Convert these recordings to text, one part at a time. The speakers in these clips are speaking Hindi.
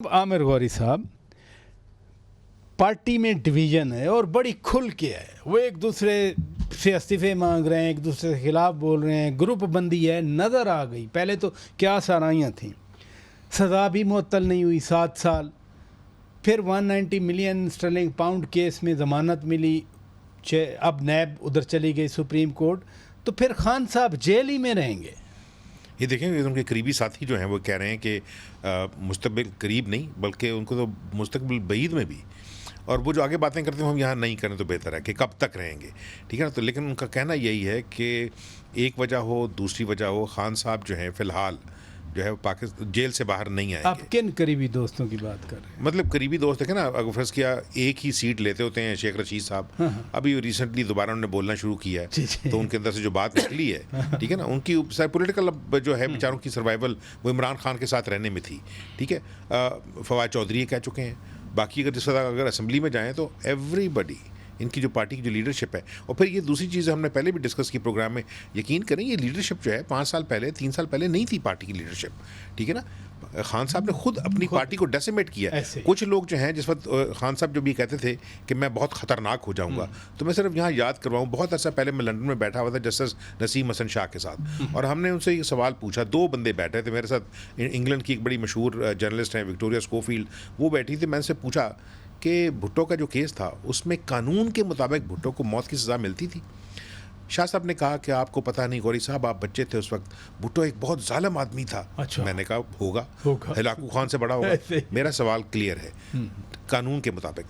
आमिर गौरी साहब, पार्टी में डिवीज़न है और बड़ी खुल के है। वो एक दूसरे से इस्तीफ़े मांग रहे हैं, एक दूसरे के ख़िलाफ़ बोल रहे हैं, ग्रुप बंदी है, नज़र आ गई। पहले तो क्या साराइयाँ थीं, सज़ा भी मुअत्तल नहीं हुई 7 साल, फिर 190 मिलियन स्टर्लिंग पाउंड केस में ज़मानत मिली, अब नैब उधर चली गई सुप्रीम कोर्ट, तो फिर खान साहब जेल ही में रहेंगे। ये देखें, उनके करीबी साथी जो हैं वो कह रहे हैं कि मुस्तकबिल करीब नहीं बल्कि उनको तो मुस्तकबिल बईद में भी, और वो जो आगे बातें करते हैं हम यहाँ नहीं करें तो बेहतर है कि कब तक रहेंगे, ठीक है ना। तो लेकिन उनका कहना यही है कि एक वजह हो, दूसरी वजह हो, खान साहब जो हैं फ़िलहाल जो है पाकिस्तान जेल से बाहर नहीं आएंगे। आप किन करीबी दोस्तों की बात कर रहे हैं? मतलब करीबी दोस्त देखें ना, अगर फर्ज किया एक ही सीट लेते होते हैं शेख रशीद साहब, अभी रिसेंटली दोबारा उन्होंने बोलना शुरू किया है, तो उनके अंदर से जो बात निकली है, ठीक है ना, उनकी पॉलिटिकल जो है बेचारों की सर्वाइवल वो इमरान खान के साथ रहने में थी, ठीक है। फवाद चौधरी कह चुके हैं, बाकी अगर जिस अगर असेंबली में जाएँ तो एवरीबडी, इनकी जो पार्टी की जो लीडरशिप है, और फिर ये दूसरी चीज़ हमने पहले भी डिस्कस की प्रोग्राम में, यकीन करें ये लीडरशिप जो है 5 साल पहले 3 साल पहले नहीं थी पार्टी की लीडरशिप, ठीक है ना। खान साहब ने खुद अपनी पार्टी को डेसिमेट किया। कुछ लोग जो हैं जिस वक्त खान साहब जब ये कहते थे कि मैं बहुत ख़तरनाक हो जाऊंगा, तो मैं सिर्फ यहाँ याद करवाऊँ, बहुत अर्सा पहले मैं लंदन में बैठा हुआ था जस्टिस नसीम हसन शाह के साथ, और हमने उनसे ये सवाल पूछा। 2 बंदे बैठे थे मेरे साथ, इंग्लैंड की एक बड़ी मशहूर जर्नलिस्ट हैं विक्टोरिया स्कोफील्ड, वो बैठी थी। मैंने उनसे पूछा कि भुट्टो का जो केस था उसमें कानून के मुताबिक भुट्टो को मौत की सज़ा मिलती थी। शाह साहब ने कहा कि आपको पता नहीं गौरी साहब, आप बच्चे थे उस वक्त, भुट्टो एक बहुत जालिम आदमी था। अच्छा। मैंने कहा होगा, हिलाकू खान से बड़ा होगा। मेरा सवाल क्लियर है, कानून के मुताबिक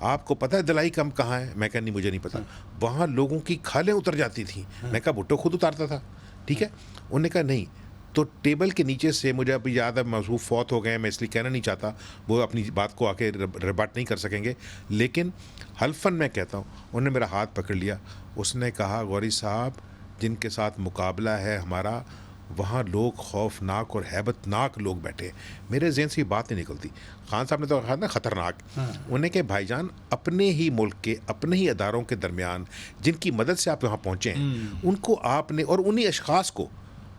आपको पता है दलाई कम कहाँ है? मैं कहा नहीं, मुझे नहीं पता। वहाँ लोगों की खालें उतर जाती थी। मैं कहा भुट्टो खुद उतारता था, ठीक है। उन्होंने कहा नहीं। तो टेबल के नीचे से, मुझे अभी याद है, मजहूब फौत हो गए, मैं इसलिए कहना नहीं चाहता, वो अपनी बात को आके रिबट नहीं कर सकेंगे, लेकिन हल्फन मैं कहता हूँ, उन्होंने मेरा हाथ पकड़ लिया। उसने कहा गौरी साहब, जिनके साथ मुकाबला है हमारा, वहाँ लोग खौफनाक और हैबतनाक लोग बैठे। मेरे जहन से ये बात नहीं निकलती। खान साहब ने तो कहा ना ख़तरनाक। उन्हें के भाईजान, अपने ही मुल्क के अपने ही अदारों के दरमियान जिनकी मदद से आप यहाँ पहुँचे हैं, उनको आपने, और उन्हीं अशखास को,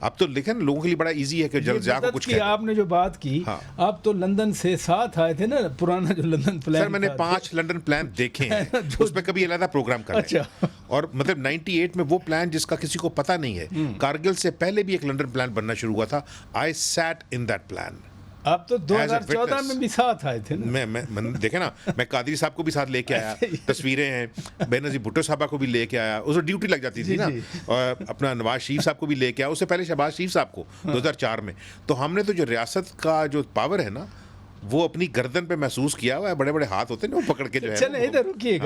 अब तो लेकिन लोगों के लिए बड़ा इजी है कि जल्द को कुछ आपने जो बात की, आप तो लंदन से साथ आए थे ना, पुराना जो लंदन प्लान। सर मैंने 5 लंदन प्लान देखे हैं, उसमें कभी अलग प्रोग्राम कर अच्छा। और मतलब 98 में वो प्लान जिसका किसी को पता नहीं है, कारगिल से पहले भी एक लंदन प्लान बनना शुरू हुआ था। I sat in that plan. आप तो 2014 में भी साथ आए थे ना? मैं देखे ना, मैं कादरी साहब को भी साथ लेके आया, तस्वीरें हैं, बेनज़ीर भुट्टो साहबा को भी लेके आया, उस ड्यूटी लग जाती थी ना, और अपना नवाज शरीफ साहब को भी लेके आया, उससे पहले शहबाज शरीफ साहब को 2004 में। तो हमने तो जो रियासत का जो पावर है ना, वो अपनी गर्दन पे महसूस किया हुआ है। बड़े बड़े हाथ होते हैं ना वो पकड़ के जो है। चले इधर रुकिएगा।